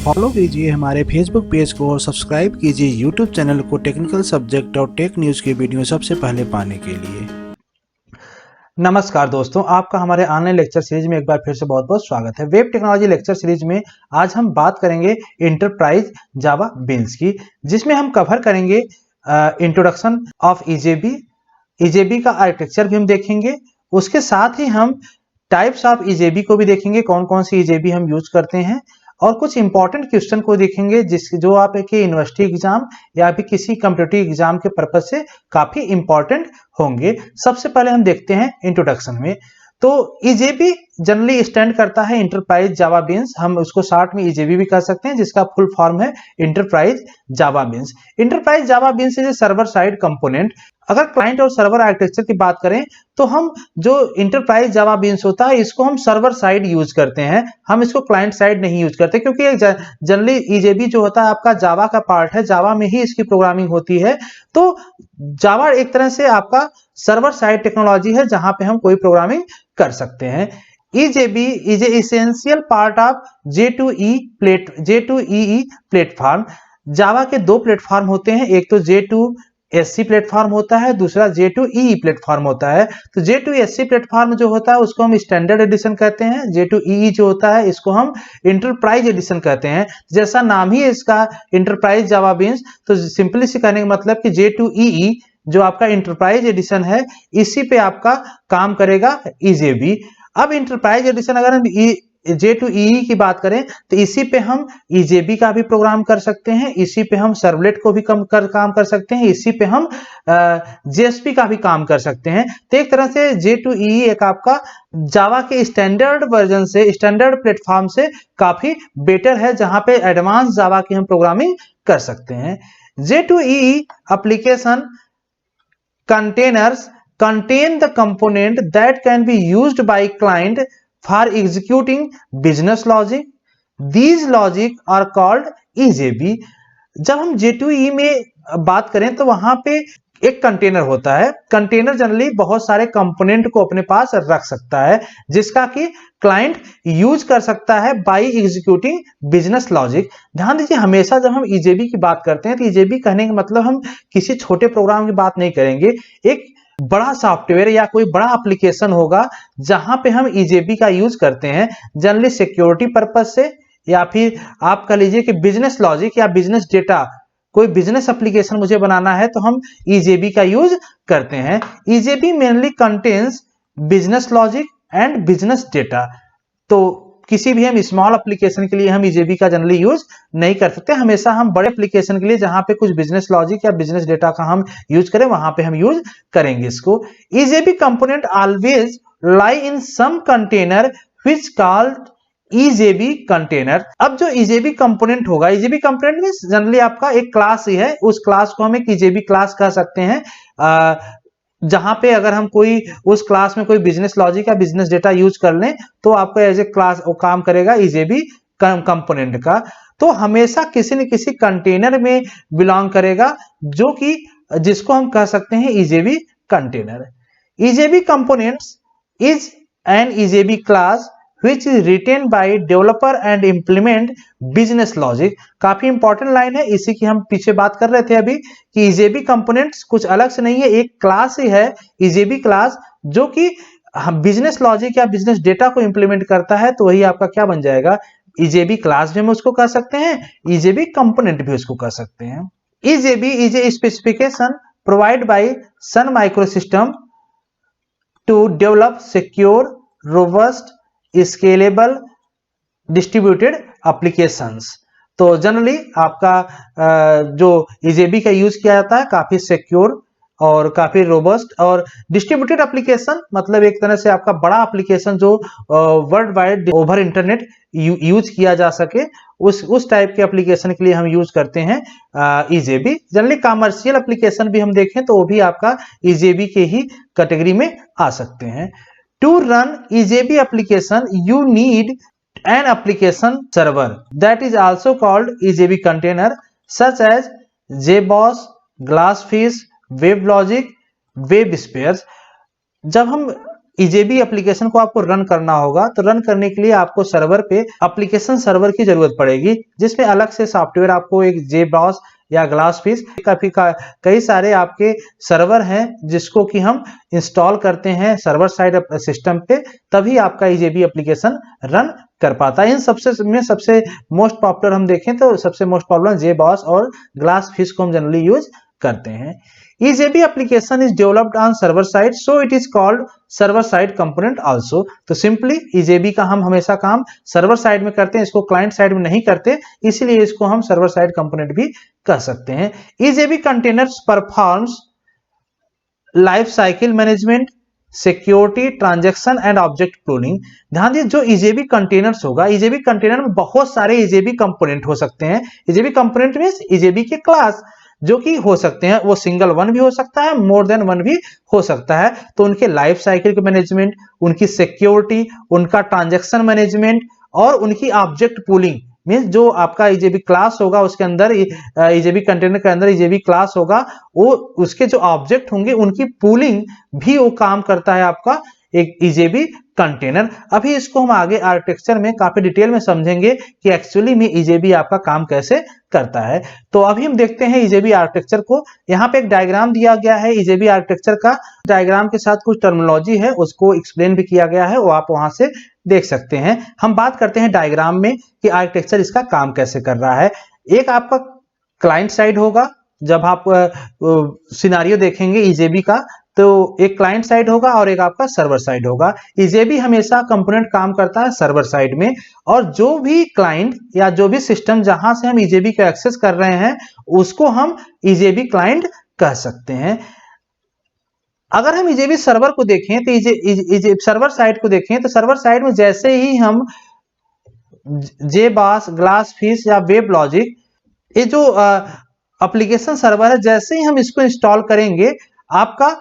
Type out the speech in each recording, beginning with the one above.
Follow कीजिए हमारे Facebook page को और सब्सक्राइब कीजिए यूट्यूब चैनल को टेक्निकल सब्जेक्ट और टेक न्यूज़ की वीडियो सबसे पहले पाने के लिए। नमस्कार दोस्तों, आपका हमारे ऑनलाइन लेक्चर सीरीज में एक बार फिर से बहुत बहुत स्वागत है। वेब टेक्नोलॉजी लेक्चर सीरीज में आज हम बात करेंगे इंटरप्राइज जावा बीन्स की, जिसमें हम कवर करेंगे इंट्रोडक्शन ऑफ ईजेबी का आर्किटेक्चर भी हम देखेंगे। उसके साथ ही हम टाइप्स ऑफ ईजेबी को भी देखेंगे, कौन कौन सी ईजेबी हम यूज करते हैं, और कुछ इंपॉर्टेंट क्वेश्चन को देखेंगे जो आप एक यूनिवर्सिटी एग्जाम या भी किसी कॉम्पिटिटिव एग्जाम के पर्पज से काफी इंपॉर्टेंट होंगे। सबसे पहले हम देखते हैं इंट्रोडक्शन में। तो ईजेबी जनरली स्टैंड करता है इंटरप्राइज जावा बीन्स, हम उसको शॉर्ट में ईजेबी भी कर सकते हैं, जिसका फुल फॉर्म है enterprise Java beans. Enterprise Java beans is a server side component. अगर क्लाइंट और सर्वर आर्किटेक्चर की बात करें तो हम जो इंटरप्राइज जावा बीन्स होता है इसको हम सर्वर साइड यूज करते हैं, हम इसको क्लाइंट साइड नहीं यूज करते, क्योंकि जनरली ईजेबी जो होता है आपका जावा का पार्ट है, जावा में ही इसकी प्रोग्रामिंग होती है। तो जावा एक तरह से आपका सर्वर साइड टेक्नोलॉजी है जहां पे हम कोई प्रोग्रामिंग कर सकते हैं। EJB is a essential part of J2EE platform. Java के दो प्लेटफॉर्म होते हैं, एक तो J2SC प्लेटफॉर्म होता है, दूसरा J2EE प्लेटफॉर्म होता है। तो J2SC प्लेटफॉर्म जो होता है उसको हम स्टैंडर्ड एडिशन कहते हैं, J2EE जो होता है इसको हम इंटरप्राइज एडिशन कहते हैं। जैसा नाम ही इसका इंटरप्राइज जावा बीन्स, तो सिंपली से कहने का मतलब कि J2EE जो आपका इंटरप्राइज एडिशन है इसी पे आपका काम करेगा ईजेबी। अब इंटरप्राइज एडिशन अगर हम J2EE की बात करें तो इसी पे हम ईजेबी का भी प्रोग्राम कर सकते हैं, इसी पे हम सर्वलेट को भी काम कर सकते हैं, इसी पे हम JSP का भी काम कर सकते हैं। तो एक तरह से J2EE एक आपका जावा के स्टैंडर्ड वर्जन से, स्टैंडर्ड प्लेटफॉर्म से काफी बेटर है, जहां पे एडवांस जावा की हम प्रोग्रामिंग कर सकते हैं। J2EE application containers contain the component that can be used by client for executing business logic. These logic are called EJB. जब हम J2EE में बात करें तो वहां पे एक कंटेनर होता है। कंटेनर जनरली बहुत सारे कंपोनेंट को अपने पास रख सकता है, जिसका कि क्लाइंट यूज कर सकता है बाय एग्जीक्यूटिंग बिजनेस लॉजिक। ध्यान दीजिए, हमेशा जब हम ईजेबी की बात करते हैं तो ईजेबी कहने का मतलब हम किसी छोटे प्रोग्राम की बात नहीं करेंगे, एक बड़ा सॉफ्टवेयर या कोई बड़ा एप्लीकेशन होगा जहां पे हम ईजेबी का यूज करते हैं, जनरली सिक्योरिटी पर्पज से, या फिर आप कह लीजिए कि बिजनेस लॉजिक या बिजनेस डेटा, कोई बिजनेस एप्लीकेशन मुझे बनाना है तो हम ईजेबी का यूज करते हैं। EJB mainly contains business logic and business data. तो किसी भी हम स्मॉल एप्लीकेशन के लिए हम ईजेबी का जनरली यूज नहीं कर सकते, हमेशा हम बड़े एप्लीकेशन के लिए जहां पे कुछ बिजनेस लॉजिक या बिजनेस डेटा का हम यूज करें वहां पे हम यूज करेंगे इसको। EJB component always lie in some container which called EJB container. अब जो ईजेबी कंपोनेंट होगा, ईजेबी कंपोनेंट मींस जनरली आपका एक क्लास ही है, उस क्लास को हम एक ईजेबी क्लास कह सकते हैं, जहां पे अगर हम कोई उस क्लास में कोई बिजनेस लॉजिक या बिजनेस डेटा यूज कर लें तो आपको एज ए क्लास वो काम करेगा ईजेबी कंपोनेंट का। तो हमेशा किसी न किसी कंटेनर में बिलोंग करेगा, जो कि जिसको हम कह सकते हैं EJB container. EJB components is an EJB class which is written by developer and implement business logic। काफी इंपॉर्टेंट लाइन है, इसी की हम पीछे बात कर रहे थे अभी कि ईजेबी कंपोनेंट्स कुछ अलग से नहीं है, एक क्लास ही है ईजेबी क्लास, जो कि बिजनेस लॉजिक या बिजनेस डेटा को इंप्लीमेंट करता है। तो वही आपका क्या बन जाएगा, ईजेबी क्लास भी हम उसको कह सकते हैं, ईजेबी कंपोनेंट भी उसको कह सकते हैं। EJB is a specification provide by Sun Microsystem to develop secure, robust, scalable distributed applications. तो जनरली आपका जो ईजेबी का यूज किया जाता है काफी सिक्योर और काफी रोबस्ट, और डिस्ट्रीब्यूटेड एप्लीकेशन मतलब एक तरह से आपका बड़ा एप्लीकेशन जो world wide over internet use किया जा सके, उस टाइप के एप्लीकेशन के लिए हम यूज करते हैं ईजेबी। जनरली कमर्शियल एप्लीकेशन भी हम देखें तो वो भी आपका ईजेबी के ही कैटेगरी में आ सकते हैं। To run EJB application, you need an application server that is also called EJB container, such as JBoss, Glassfish, WebLogic, WebSphere। जब हम EJB एप्लीकेशन को आपको रन करना होगा, तो रन करने के लिए आपको सर्वर पे एप्लीकेशन सर्वर की जरूरत पड़ेगी, जिसमें अलग से सॉफ्टवेयर आपको एक JBoss या ग्लासफिश कई सारे आपके सर्वर हैं जिसको कि हम इंस्टॉल करते हैं सर्वर साइड सिस्टम पे, तभी आपका EJB एप्लीकेशन रन कर पाता है। इन सबसे मोस्ट पॉपुलर हम देखें तो सबसे मोस्ट पॉपुलर JBoss और ग्लासफिश को हम जनरली यूज करते हैं। EJB application is developed on server side, so it is called server side component also। तो सिंपली EJB का हम हमेशा काम सर्वर साइड में करते हैं, इसको क्लाइंट साइड में नहीं करते, इसीलिए इसको हम सर्वर साइड कंपोनेंट भी कह सकते हैं। EJB containers performs life cycle management, security, transaction and object pooling. ध्यान दीजिए, जो EJB कंटेनर्स होगा, EJB कंटेनर में बहुत सारे EJB कंपोनेंट हो सकते हैं। EJB कंपोनेंट मींस EJB के क्लास जो कि हो सकते हैं, वो सिंगल वन भी हो सकता है, मोर देन वन भी हो सकता है। तो उनके लाइफ साइकिल के मैनेजमेंट, उनकी सिक्योरिटी, उनका ट्रांजैक्शन मैनेजमेंट और उनकी ऑब्जेक्ट पूलिंग मींस जो आपका EJB क्लास होगा उसके अंदर EJB कंटेनर के अंदर EJB क्लास होगा, वो उसके जो ऑब्जेक्ट होंगे उनकी पूलिंग भी वो काम करता है आपका एक EJB कंटेनर। अभी इसको हम आगे आर्किटेक्चर में काफी डिटेल में समझेंगे कि एक्चुअली में EJB आपका काम कैसे करता है। तो अभी हम देखते हैं EJB आर्किटेक्चर को। यहाँ पे एक डायग्राम दिया गया है EJB आर्किटेक्चर का, डायग्राम के साथ कुछ टर्मिनोलॉजी है उसको एक्सप्लेन भी किया गया है, वो आप वहां से देख सकते हैं। हम बात करते हैं डायग्राम में कि आर्किटेक्चर इसका काम कैसे कर रहा है। एक आपका क्लाइंट साइड होगा, जब आप सिनारियो देखेंगे EJB का तो एक क्लाइंट साइड होगा और एक आपका सर्वर साइड होगा। EJB हमेशा कंपोनेंट काम करता है सर्वर साइड में, और जो भी क्लाइंट या जो भी सिस्टम जहां से हम EJB को एक्सेस कर रहे हैं उसको हम EJB क्लाइंट कह सकते हैं। अगर हम EJB सर्वर को देखें तो सर्वर साइड को देखें तो सर्वर साइड में जैसे ही हम JBoss, ग्लासफिश या वेबलॉजिक, ये जो एप्लीकेशन सर्वर है, जैसे ही हम इसको इंस्टॉल करेंगे आपका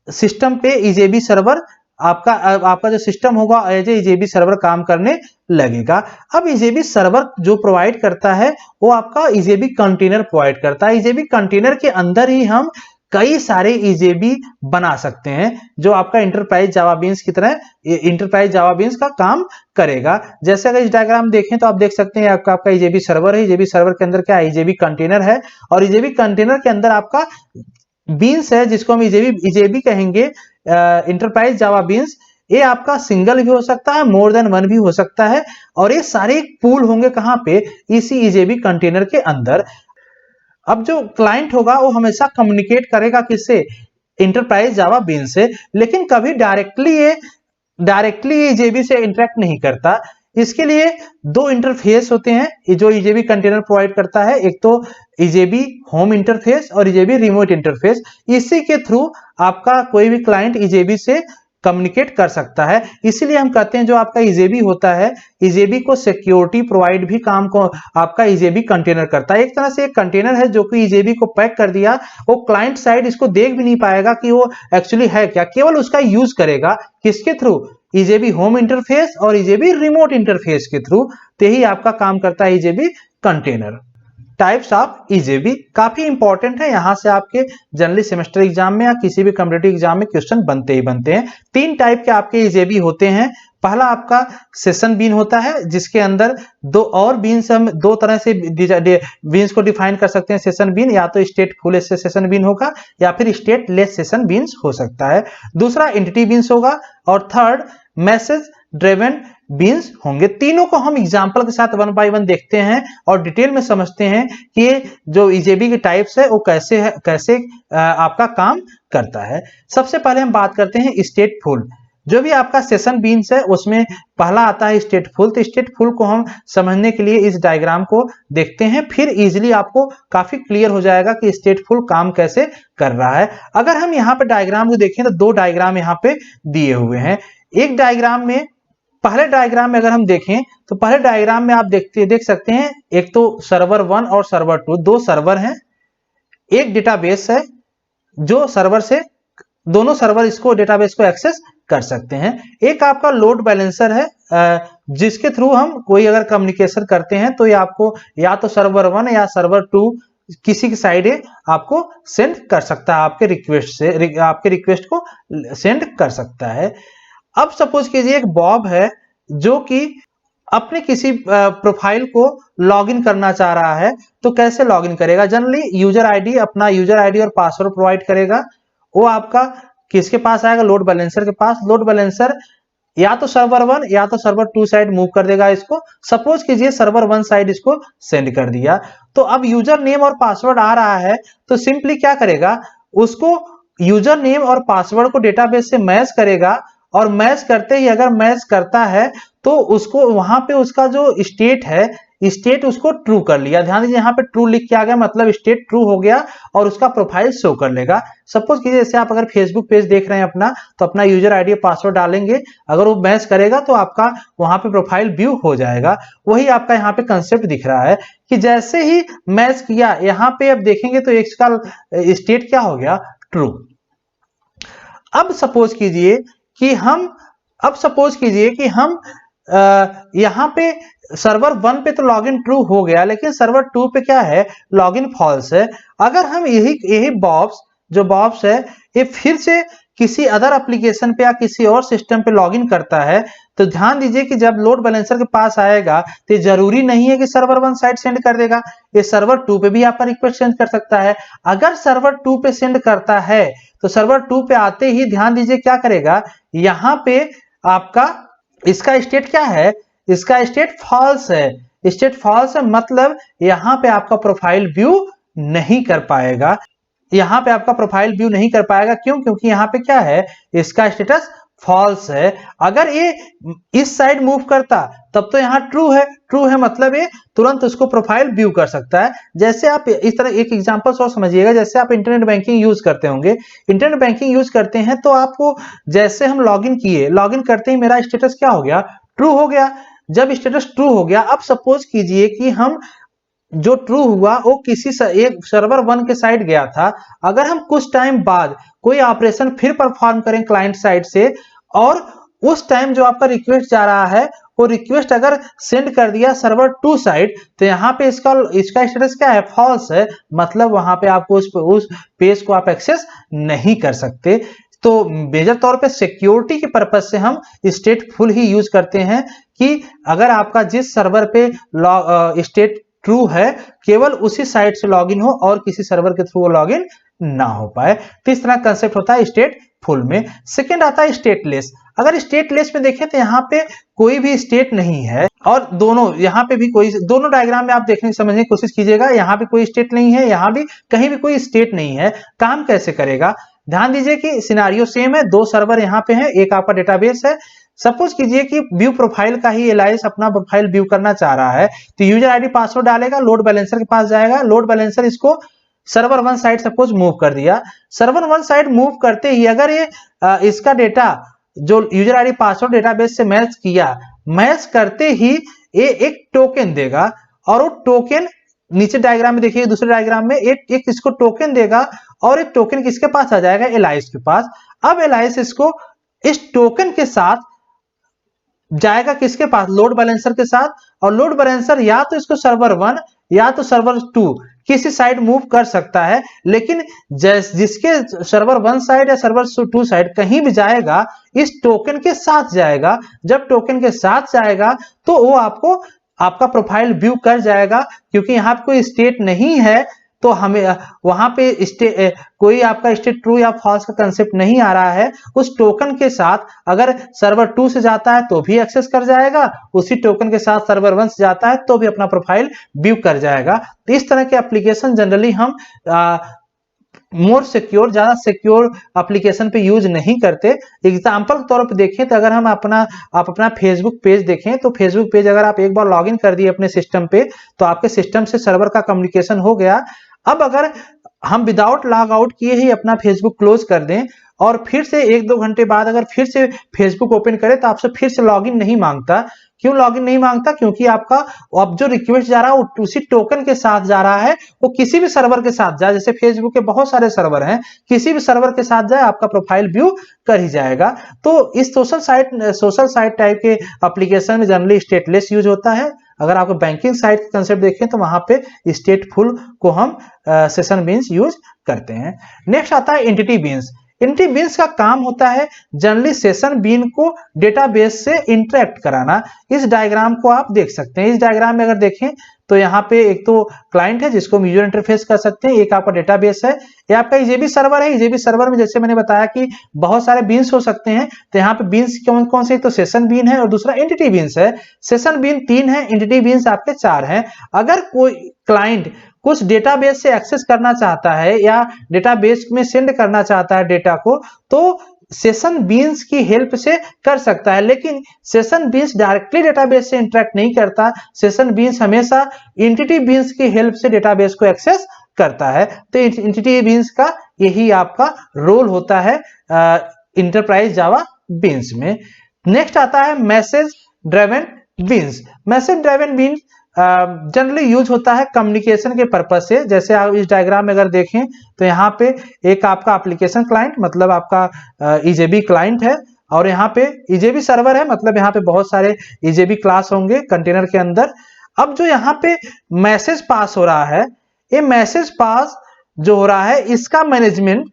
सिस्टम पे EJB सर्वर आपका जो सिस्टम होगा एज ए EJB सर्वर काम करने लगेगा। अब EJB सर्वर जो प्रोवाइड करता है वो आपका EJB कंटेनर प्रोवाइड करता है। EJB कंटेनर के अंदर ही हम कई सारे EJB बना सकते हैं जो आपका इंटरप्राइज जावा बीन्स की तरह इंटरप्राइज जावा बीन्स का काम करेगा। जैसे अगर इस डायग्राम देखें तो आप देख सकते हैं आपका EJB सर्वर है, EJB सर्वर के अंदर क्या है, EJB कंटेनर है, और EJB कंटेनर के अंदर आपका बीन्स है जिसको हम EJB कहेंगे, इंटरप्राइज जावा बीन्स। ये आपका सिंगल भी हो सकता है, मोर देन वन भी हो सकता है, और ये सारे पूल होंगे कहां पे, इसी EJB कंटेनर के अंदर। अब जो क्लाइंट होगा वो हमेशा कम्युनिकेट करेगा किससे, इंटरप्राइज जावा बीन्स से, लेकिन कभी डायरेक्टली EJB से इंटरेक्ट नहीं करता। इसके लिए दो इंटरफेस होते हैं जो EJB कंटेनर प्रोवाइड करता है, एक तो EJB होम इंटरफेस और EJB रिमोट इंटरफेस। इसी के थ्रू आपका कोई भी क्लाइंट EJB से कम्युनिकेट कर सकता है। इसीलिए हम कहते हैं जो आपका EJB होता है, EJB को सिक्योरिटी प्रोवाइड भी काम को आपका EJB कंटेनर करता है। एक तरह से एक कंटेनर है जो कि EJB को पैक कर दिया, वो क्लाइंट साइड इसको देख भी नहीं पाएगा कि वो एक्चुअली है क्या, केवल उसका यूज करेगा किसके थ्रू, EJB होम इंटरफेस और EJB रिमोट इंटरफेस के थ्रू। तो यही आपका काम करता है EJB container. Types of EJB काफी इंपॉर्टेंट है, यहां से आपके जनरली सेमेस्टर एग्जाम में या किसी भी कॉम्पिटिटिव एग्जाम में क्वेश्चन बनते ही बनते हैं। तीन टाइप के आपके EJB होते हैं। पहला आपका सेशन बीन होता है जिसके अंदर दो और बीन्स, हम दो तरह से बीन्स को डिफाइन कर सकते हैं सेशन बीन, या तो स्टेटफुल सेशन बीन होगा या फिर स्टेटलेस सेशन बीन्स हो सकता है। दूसरा एंटिटी बीन्स होगा, और थर्ड मैसेज ड्रिवन बीन्स होंगे। तीनों को हम एग्जांपल के साथ वन बाय वन देखते हैं और डिटेल में समझते हैं कि ये जो EJB के टाइप्स है वो कैसे आपका काम करता है। सबसे पहले हम बात करते हैं स्टेटफुल। जो भी आपका सेशन बीन्स है उसमें पहला आता है स्टेटफुल। तो स्टेटफुल को हम समझने के लिए इस डायग्राम को देखते हैं, फिर इजीली आपको काफी क्लियर हो जाएगा कि स्टेटफुल काम कैसे कर रहा है। अगर हम यहाँ पे डायग्राम को देखें तो दो डायग्राम यहाँ पे दिए हुए हैं। एक डायग्राम में, पहले डायग्राम में अगर हम देखें तो पहले डायग्राम में आप देख सकते हैं एक तो सर्वर 1 और सर्वर 2, दो सर्वर हैं, एक डेटाबेस है जो सर्वर से दोनों सर्वर इसको डेटाबेस को एक्सेस कर सकते हैं। एक आपका लोड बैलेंसर है जिसके थ्रू हम कोई अगर कम्युनिकेशन करते हैं तो ये आपको या तो सर्वर 1 या सर्वर 2 किसी की साइड आपको सेंड कर सकता है, आपके रिक्वेस्ट को सेंड कर सकता है। अब सपोज कीजिए एक बॉब है जो कि अपने किसी प्रोफाइल को लॉगिन करना चाह रहा है, तो कैसे लॉगिन करेगा? जनरली यूजर आईडी, अपना यूजर आईडी और पासवर्ड प्रोवाइड करेगा। वो आपका किसके पास आएगा? लोड बैलेंसर के पास। लोड बैलेंसर या तो सर्वर 1 या तो सर्वर 2 साइड मूव कर देगा इसको। सपोज कीजिए सर्वर 1 साइड इसको सेंड कर दिया, तो अब यूजर नेम और पासवर्ड आ रहा है, तो सिंपली क्या करेगा? उसको यूजर नेम और पासवर्ड को डेटाबेस से मैच करेगा, और मैच करते ही अगर मैच करता है तो उसको वहां पे उसका जो स्टेट है, स्टेट उसको ट्रू कर लिया। ध्यान दीजिए यहाँ पे ट्रू लिख के आ गया, मतलब स्टेट ट्रू हो गया और उसका प्रोफाइल शो कर लेगा। सपोज कीजिए जैसे आप अगर फेसबुक पेज देख रहे हैं अपना, तो अपना यूजर आईडी पासवर्ड डालेंगे, अगर वो मैच करेगा तो आपका वहां पे प्रोफाइल व्यू हो जाएगा। वही आपका यहाँ पे कंसेप्ट दिख रहा है कि जैसे ही मैच किया, यहाँ पे अब देखेंगे तो इसका स्टेट क्या हो गया? ट्रू। अब सपोज कीजिए कि हम यहाँ पे सर्वर 1 पे तो लॉगिन ट्रू हो गया, लेकिन सर्वर 2 पे क्या है? लॉगिन फॉल्स है। अगर हम यही बॉब्स है ये फिर से किसी अदर एप्लीकेशन पे या किसी और सिस्टम पे लॉगिन करता है, तो ध्यान दीजिए कि जब लोड बैलेंसर के पास आएगा तो जरूरी नहीं है कि सर्वर 1 साइड सेंड कर देगा, ये सर्वर 2 पे भी आपका रिक्वेस्ट सेंड कर सकता है। अगर सर्वर 2 पे सेंड करता है तो सर्वर 2 पे आते ही ध्यान दीजिए क्या करेगा? यहाँ पे आपका इसका स्टेट क्या है? इसका स्टेट फॉल्स है। स्टेट फॉल्स है मतलब यहाँ पे आपका प्रोफाइल व्यू नहीं कर पाएगा। यहाँ पे आपका प्रोफाइल व्यू नहीं कर पाएगा, क्यों? क्योंकि यहाँ पे क्या है? इसका स्टेटस फॉल्स है। अगर ये इस साइड मूव करता तब तो यहाँ ट्रू है मतलब ये तुरंत उसको प्रोफाइल व्यू कर सकता है। जैसे आप इस तरह एक एग्जांपल और समझिएगा, जैसे आप इंटरनेट बैंकिंग यूज करते होंगे, इंटरनेट बैंकिंग यूज करते हैं तो आपको जैसे हम लॉगिन करते ही मेरा स्टेटस क्या हो गया? ट्रू हो गया। जब स्टेटस ट्रू हो गया, अब सपोज कीजिए कि हम जो ट्रू हुआ वो किसी एक सर्वर 1 के साइड गया था, अगर हम कुछ टाइम बाद कोई ऑपरेशन फिर परफॉर्म करें क्लाइंट साइड से, और उस टाइम जो आपका रिक्वेस्ट जा रहा है वो रिक्वेस्ट अगर सेंड कर दिया सर्वर 2 साइड, तो यहाँ पे इसका स्टेटस क्या है? फॉल्स है, मतलब वहां पे आपको उस पेज को आप एक्सेस नहीं कर सकते। तो मेजर तौर पे सिक्योरिटी के पर्पज से हम स्टेटफुल ही यूज करते हैं कि अगर आपका जिस सर्वर पे स्टेट ट्रू है, केवल उसी साइट से लॉगिन हो और किसी सर्वर के थ्रू लॉगिन ना हो पाए। तो इस तरह कंसेप्ट होता है स्टेट फुल में। सेकंड आता है स्टेटलेस। अगर स्टेटलेस में देखें तो यहाँ पे कोई भी स्टेट नहीं है, और दोनों यहाँ पे भी दोनों डायग्राम में आप देखने समझने की कोशिश कीजिएगा, यहाँ भी कोई स्टेट नहीं है, यहाँ भी कहीं भी कोई स्टेट नहीं है। काम कैसे करेगा? ध्यान दीजिए कि सिनारियो सेम है, 2 सर्वर यहाँ पे है, एक आपका डेटाबेस है। सपोज कीजिए कि व्यू प्रोफाइल का ही एलाइस अपना प्रोफाइल व्यू करना चाह रहा है, तो यूजर आईडी पासवर्ड डालेगा, लोड बैलेंसर के पास जाएगा, लोड बैलेंसर इसको सर्वर 1 साइड सपोज मूव कर दिया। सर्वर 1 साइड मूव करते ही अगर ये इसका डेटा जो यूजर आईडी पासवर्ड डेटाबेस से मैच किया, मैच करते ही ये एक टोकन देगा, और वो टोकन नीचे डायग्राम में देखिए, दूसरे डायग्राम में एक इसको टोकन देगा, और एक टोकन किसके पास आ जाएगा? एलाइस के पास। अब एलाइस इसको इस टोकन के साथ जाएगा किसके पास? लोड बैलेंसर के साथ, और लोड बैलेंसर या तो इसको सर्वर 1 या तो सर्वर 2 किसी साइड मूव कर सकता है, लेकिन जिसके सर्वर 1 साइड या सर्वर 2 साइड कहीं भी जाएगा, इस टोकन के साथ जाएगा। जब टोकन के साथ जाएगा तो वो आपका प्रोफाइल व्यू कर जाएगा, क्योंकि यहाँ पे कोई स्टेट नहीं है, तो हमें वहां पे कोई आपका स्टेट ट्रू या फॉल्स का कंसेप्ट नहीं आ रहा है। उस टोकन के साथ अगर सर्वर 2 से जाता है तो भी एक्सेस कर जाएगा, उसी टोकन के साथ सर्वर 1 से जाता है तो भी अपना प्रोफाइल व्यू कर जाएगा। तो इस तरह के एप्लीकेशन जनरली हम मोर सिक्योर, ज्यादा सिक्योर एप्लीकेशन पे यूज नहीं करते। एग्जांपल के तौर पे देखें तो अगर आप अपना फेसबुक पेज देखें, तो फेसबुक पेज अगर आप एक बार लॉगिन कर दिए अपने सिस्टम पे, तो आपके सिस्टम से सर्वर का कम्युनिकेशन हो गया। अब अगर हम विदाउट लॉग आउट किए ही अपना फेसबुक क्लोज कर दें और फिर से 1-2 घंटे बाद अगर फिर से फेसबुक ओपन करें, तो आपसे फिर से लॉगिन नहीं मांगता। क्यों लॉगिन नहीं मांगता? क्योंकि आपका अब जो रिक्वेस्ट जा रहा है वो उसी टोकन के साथ जा रहा है, वो किसी भी सर्वर के साथ जाए, जैसे फेसबुक के बहुत सारे सर्वर हैं, किसी भी सर्वर के साथ जाए आपका प्रोफाइल व्यू कर ही जाएगा। तो इस सोशल साइट टाइप के एप्लीकेशन में जनरली स्टेटलेस यूज होता है। अगर आपको बैंकिंग साइट का कंसेप्ट देखें तो वहां पे स्टेटफुल को हम सेशन बीन्स यूज करते हैं। नेक्स्ट आता है एंटिटी बीन्स। एंटिटी बीन्स का काम होता है जनरली सेशन बीन को डेटाबेस से इंटरेक्ट कराना। इस डायग्राम को आप देख सकते हैं। इस डायग्राम में अगर देखें तो यहाँ पे एक तो क्लाइंट है जिसको हम यूजर इंटरफेस कर सकते हैं, एक आपका डेटाबेस है, ये आपका ईजेबी सर्वर है। ईजेबी सर्वर में जैसे मैंने बताया कि बहुत सारे बीन्स हो सकते हैं, तो यहाँ पे बीन्स कौन कौन से, तो सेशन बीन है और दूसरा एंटिटी बीन्स है। सेशन बीन 3 है, एंटिटी बीन्स आपके 4 हैं। अगर कोई क्लाइंट कुछ डेटाबेस से एक्सेस करना चाहता है या डेटाबेस में सेंड करना चाहता है डेटा को, तो सेशन बीन्स की हेल्प से कर सकता है, लेकिन सेशन बीन्स डायरेक्टली डेटाबेस से इंटरेक्ट नहीं करता। सेशन बीन्स हमेशा एंटिटी बीन्स की हेल्प से डेटाबेस को एक्सेस करता है। तो एंटिटी बीन्स का यही आपका रोल होता है इंटरप्राइज जावा बीन्स में। नेक्स्ट आता है message driven beans. Message driven beans generally use होता है कम्युनिकेशन के पर्पज से। जैसे आप इस डायग्राम में अगर देखें तो यहाँ पे एक आपका एप्लीकेशन क्लाइंट मतलब आपका ईजेबी क्लाइंट है, और यहाँ पे ईजेबी सर्वर है, मतलब यहाँ पे बहुत सारे ईजेबी क्लास होंगे कंटेनर के अंदर। अब जो यहाँ पे मैसेज पास हो रहा है, ये मैसेज पास जो हो रहा है इसका मैनेजमेंट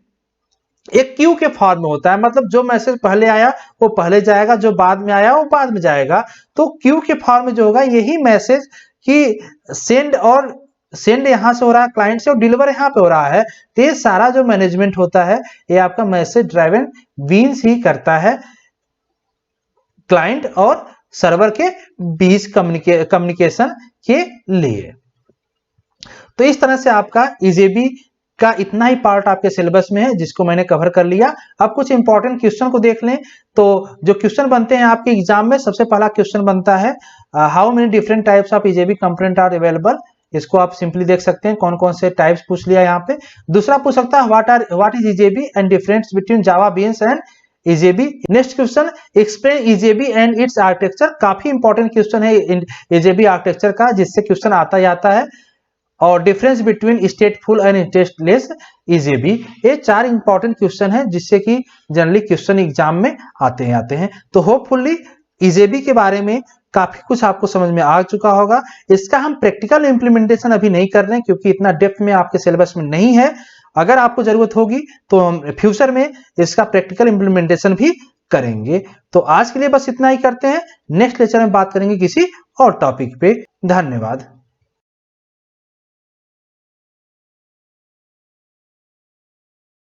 एक क्यू के फॉर्म में होता है। मतलब जो मैसेज पहले आया वो पहले जाएगा, जो बाद में आया वो बाद में जाएगा। तो क्यू के फॉर्म में जो होगा यही मैसेज कि सेंड यहां से हो रहा है क्लाइंट से और डिलीवर यहां पे हो रहा है। तो ये सारा जो मैनेजमेंट होता है ये आपका मैसेज ड्रिवन बीन्स ही करता है क्लाइंट और सर्वर के बीच कम्युनिकेशन के लिए। तो इस तरह से आपका ईजेबी का इतना ही पार्ट आपके सिलेबस में है जिसको मैंने कवर कर लिया। अब कुछ इंपॉर्टेंट क्वेश्चन को देख लें। तो जो क्वेश्चन बनते हैं आपके एग्जाम में, सबसे पहला क्वेश्चन बनता है how many different types of EJB component are available. इसको आप सिंपली देख सकते हैं कौन कौन से टाइप्स पूछ लिया यहाँ पे। दूसरा पूछ सकता है what is EJB and difference between Java beans and EJB. Next question explain EJB and its architecture. काफी इंपॉर्टेंट क्वेश्चन है ईजेबी आर्किटेक्चर का, जिससे क्वेश्चन आता ही आता है। और difference between stateful and stateless EJB. ये 4 इंपॉर्टेंट क्वेश्चन है जिससे कि जनरली क्वेश्चन एग्जाम में आते हैं। तो होपफुली ईजेबी के बारे में काफी कुछ आपको समझ में आ चुका होगा। इसका हम प्रैक्टिकल इंप्लीमेंटेशन अभी नहीं कर रहे हैं क्योंकि इतना डेप्थ में आपके सिलेबस में नहीं है। अगर आपको जरूरत होगी तो हम फ्यूचर में इसका प्रैक्टिकल इंप्लीमेंटेशन भी करेंगे। तो आज के लिए बस इतना ही करते हैं। नेक्स्ट लेक्चर में बात करेंगे किसी और टॉपिक पे। धन्यवाद।